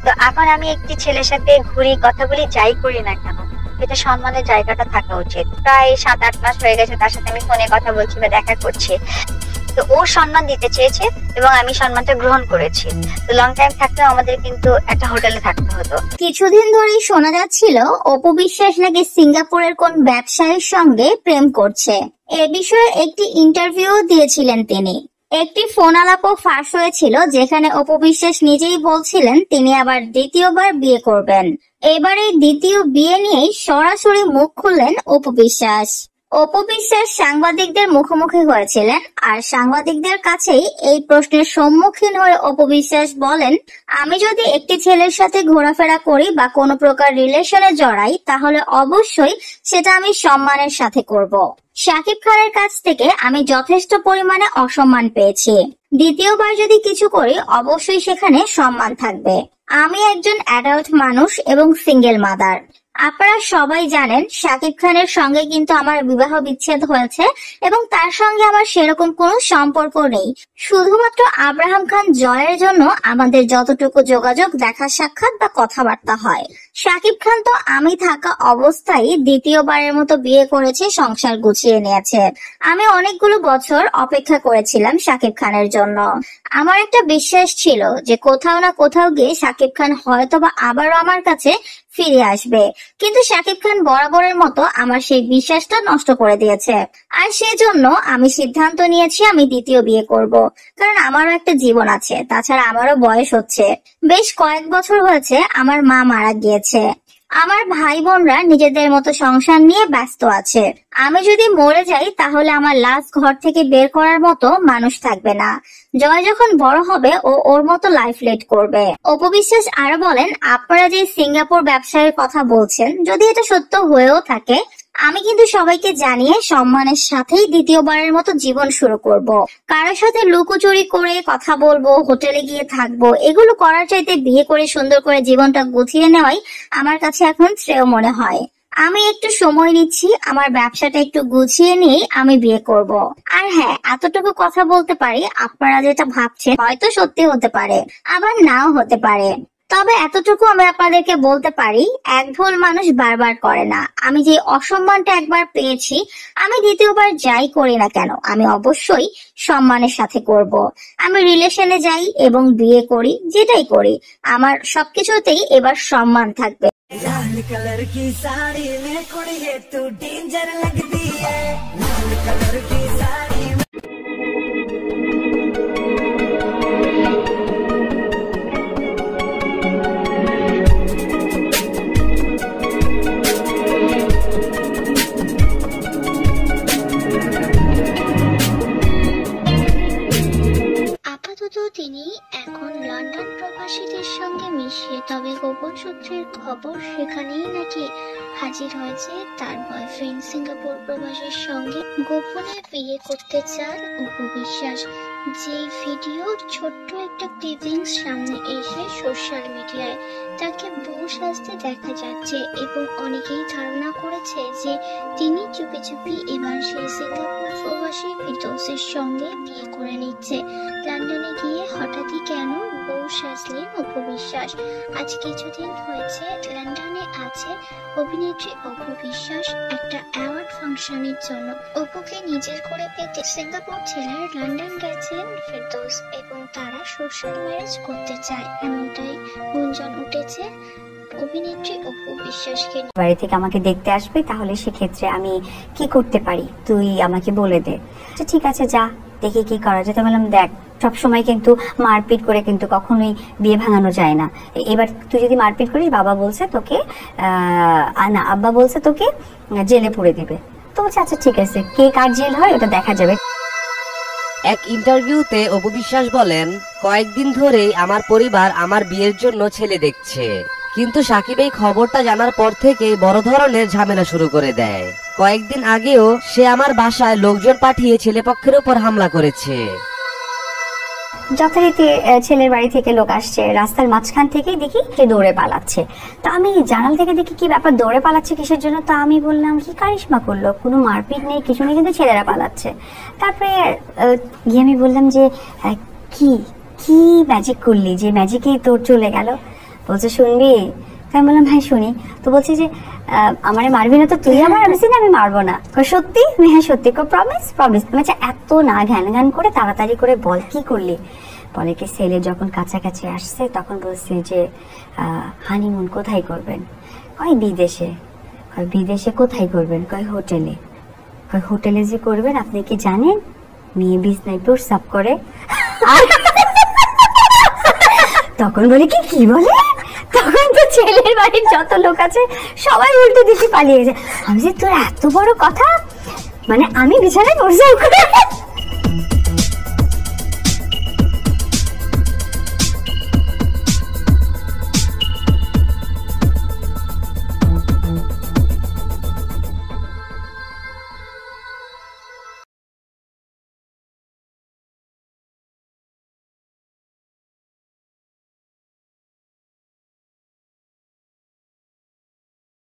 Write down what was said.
তো এখন আমি একটি ছেলের সাথে ঘুরি, কথা বলি, যাই করি না কেন, এটা সম্মানের জায়গাটা থাকা উচিত। প্রায় 7-8 মাস হয়ে গেছে তার সাথে আমি ফোনে কথা বলছি বা দেখা করছি। তো ও সম্মান দিতে চেয়েছে এবং আমি সম্মানটা গ্রহণ করেছি। তো লং টাইম থাকতে আমাদের কিন্তু একটা হোটেলে থাকতে হতো। কিছুদিন ধরেই শোনা যাচ্ছিল অপু বিশ্বাস নাকি সিঙ্গাপুরের কোন ব্যবসায়ীর সঙ্গে প্রেম করছে। এ বিষয়ে একটি ইন্টারভিউ দিয়েছিলেন তিনি। একটি ফোন আলাপও ফাঁস হয়েছিল, যেখানে অপু বিশ্বাস নিজেই বলছিলেন তিনি আবার দ্বিতীয়বার বিয়ে করবেন। এবার এই দ্বিতীয় বিয়ে নিয়েই সরাসরি মুখ খুললেন অপু বিশ্বাস। অপু বিশ্বাস সাংবাদিকদের মুখোমুখি হয়েছিলেন, আর সাংবাদিকদের কাছেই এই প্রশ্নের সম্মুখীন হয়ে অপু বিশ্বাস বলেন, আমি যদি একটি ছেলের সাথে ঘোরাফেরা করি বা কোনো প্রকার রিলেশনে জড়াই, তাহলে অবশ্যই সেটা আমি সম্মানের সাথে করব। শাকিব খানের কাছ থেকে আমি যথেষ্ট পরিমাণে অসম্মান পেয়েছি। দ্বিতীয়বার যদি কিছু করি অবশ্যই সেখানে সম্মান থাকবে। আমি একজন অ্যাডাল্ট মানুষ এবং সিঙ্গেল মাদার। আপনারা সবাই জানেন শাকিব খানের সঙ্গে কিন্তু আমার বিবাহ বিচ্ছেদ হয়েছে এবং তার সঙ্গে আমার সেরকম কোনো সম্পর্ক নেই। শুধুমাত্র আব্রাহাম খান জয়ের জন্য আমাদের যতটুকু যোগাযোগ, দেখা সাক্ষাৎ বা কথাবার্তা হয়। শাকিব খান তো আমি থাকা অবস্থায় দ্বিতীয়বারের মতো বিয়ে করেছে, সংসার গুছিয়ে নিয়েছে। আমি অনেকগুলো বছর অপেক্ষা করেছিলাম শাকিব খানের জন্য। আমার একটা বিশ্বাস ছিল যে কোথাও না কোথাও গিয়ে শাকিব খান হয়তো বা আবারও আমার কাছে ফিরে আসবে, কিন্তু শাকিব খান বরাবরের মতো আমার সেই বিশ্বাসটা নষ্ট করে দিয়েছে। আর সেজন্য আমি সিদ্ধান্ত নিয়েছি আমি দ্বিতীয় বিয়ে করব, কারণ আমারও একটা জীবন আছে। তাছাড়া আমারও বয়স হচ্ছে, বেশ কয়েক বছর হয়েছে আমার মা মারা গিয়েছে। আমার ভাই বোনরা নিজেদের মতো সংসার নিয়ে ব্যস্ত আছে। আমি যদি মরে যাই তাহলে আমার লাশ ঘর থেকে বের করার মতো মানুষ থাকবে না। জয় যখন বড় হবে ও ওর মতো লাইফ লিড করবে। অপু বিশ্বাস আরো বলেন, আপনারা যে সিঙ্গাপুর ব্যবসায়ের কথা বলছেন, যদি এটা সত্য হয়েও থাকে, আমি কিন্তু সবাইকে জানিয়ে সম্মানের সাথেই দ্বিতীয়বারের মতো জীবন শুরু করব। কারোর সাথে লুকোচুরি করে কথা বলবো, হোটেলে গিয়ে থাকবো, এগুলো করার চাইতে বিয়ে করে সুন্দর করে জীবনটা গুছিয়ে নেওয়াই আমার কাছে এখন শ্রেয় মনে হয়। আমি একটু সময় নিচ্ছি, আমার ব্যবসাটা একটু গুছিয়ে নিয়ে আমি বিয়ে করব। আর হ্যাঁ, এতটুকু কথা বলতে পারি, আপনারা যেটা ভাবছেন হয়তো সত্যি হতে পারে, আবার নাও হতে পারে। তবে এতটুকু আমি আপনাদেরকে বলতে পারি, এক ভুল মানুষ বারবার করে না। আমি যে অসম্মানটা একবার পেয়েছি, আমি দ্বিতীয়বার যাই করি না কেন আমি অবশ্যই সম্মানের সাথে করব। আমি রিলেশনে যাই এবং বিয়ে করি, যেটাই করি আমার সবকিছুতেই এবার সম্মান থাকবে। लाल कलर की साड़ी में कुड़िए तू डेंजर लगती है, लाल कलर की साड़ी में। আপাতত তিনি এখন লন্ডন প্রবাসীদের সঙ্গে মিশে, তবে গোপন সূত্রের খবর সেখানেই নাকি হাজির হয়েছে তার বয়ফ্রেন্ড সিঙ্গাপুর প্রবাসীর সঙ্গে গোপনে বিয়ে করতে চান অপু বিশ্বাস। যে ভিডিও ছোট্ট একটা ক্লিপিংস সামনে এসে সোশ্যাল মিডিয়ায় তাকে বউ সাজতে দেখা যাচ্ছে এবং অনেকেই ধারণা করেছে যে তিনি চুপি চুপি এবার সেই সিঙ্গাপুর প্রবাসী ফিরদৌসের সঙ্গে বিয়ে করে নিচ্ছে। লন্ডনে গিয়ে হঠাৎই কেন বউ সাজলেন অপু বিশ্বাস? আজ কিছুদিন হয়েছে লন্ডনে আছে অভিনেত্রী অপু বিশ্বাস একটা অ্যাওয়ার্ড ফাংশনের জন্য। অপুকে নিজের করে পেতে সিঙ্গাপুর ছেড়ে লন্ডন গেছেন ফিরদৌস এবং তারা সোশ্যাল ম্যারেজ করতে চায়, এমনটাই গুঞ্জন উঠেছে অভিনেত্রী অপু বিশ্বাসকে। বাড়ি থেকে আমাকে দেখতে আসবে, তাহলে সেক্ষেত্রে আমি কি করতে পারি তুই আমাকে বলে দে। ঠিক আছে, যা দেখি কি করা যায়। তো বললাম, দেখ সবসময় কিন্তু মারপিট করে কিন্তু কখনোই বিয়ে ভাঙানো যায় না। এবার তুই যদি মারপিট করিস, বাবা বলছে তোকে না আব্বা বলছে তোকে জেলে পুরে দিবে। তো বলছে আচ্ছা ঠিক আছে, কে কার জেল হয় ওটা দেখা যাবে। এক ইন্টারভিউতে অপু বিশ্বাস বলেন, কয়েকদিন ধরেই আমার পরিবার আমার বিয়ের জন্য ছেলে দেখছে, কিন্তু সাকিব এই খবরটা জানার পর থেকে বড় ধরনের ঝামেলা শুরু করে দেয়। কয়েকদিন আগেও সে আমার বাসায় লোকজন পাঠিয়ে ছেলেপক্ষের উপর হামলা করেছে। যথারীতি ছেলের বাড়ি থেকে লোক আসছে, রাস্তার মাঝখান থেকেই দেখি সে দৌড়ে পালাচ্ছে। তো আমি জানাল থেকে দেখি কি ব্যাপার, দৌড়ে পালাচ্ছে কিসের জন্য? তো আমি বললাম কি কারিশমা করলো, কোনো মারপিট নেই কিছু নেই, কিন্তু ছেলেরা পালাচ্ছে। তারপরে গিয়ে আমি বললাম যে কি কি ম্যাজিক করলি যে ম্যাজিকেই তোর চলে গেল? বলছে শুনবি? আমি বললাম হ্যাঁ শুনি। তো বলছি যে আমারে মারবি না তো? তুই আমার আমি আমি মারবো না। সত্যি? হ্যাঁ সত্যি। প্রমিস? প্রমিস। আচ্ছা এত না ঘ্যান ঘ্যান করে তাড়াতাড়ি করে বল কি করলি? বলে কি ছেলে যখন কাছাকাছি আসছে তখন বলছে যে হানিমুন কোথায় করবেন? কয় বিদেশে। কয় বিদেশে কোথায় করবেন? কয় হোটেলে। কয় হোটেলে যে করবেন আপনি কি জানেন মেয়ে বিছনায় প্রস্রাব করে? তখন বলে কি বলে? তখন তো ছেলের বাড়ির যত লোক আছে সবাই উল্টো দিকে পালিয়ে যায়। আমি যে তোর এত বড় কথা, মানে আমি বিছানায় প্রস্রাব করে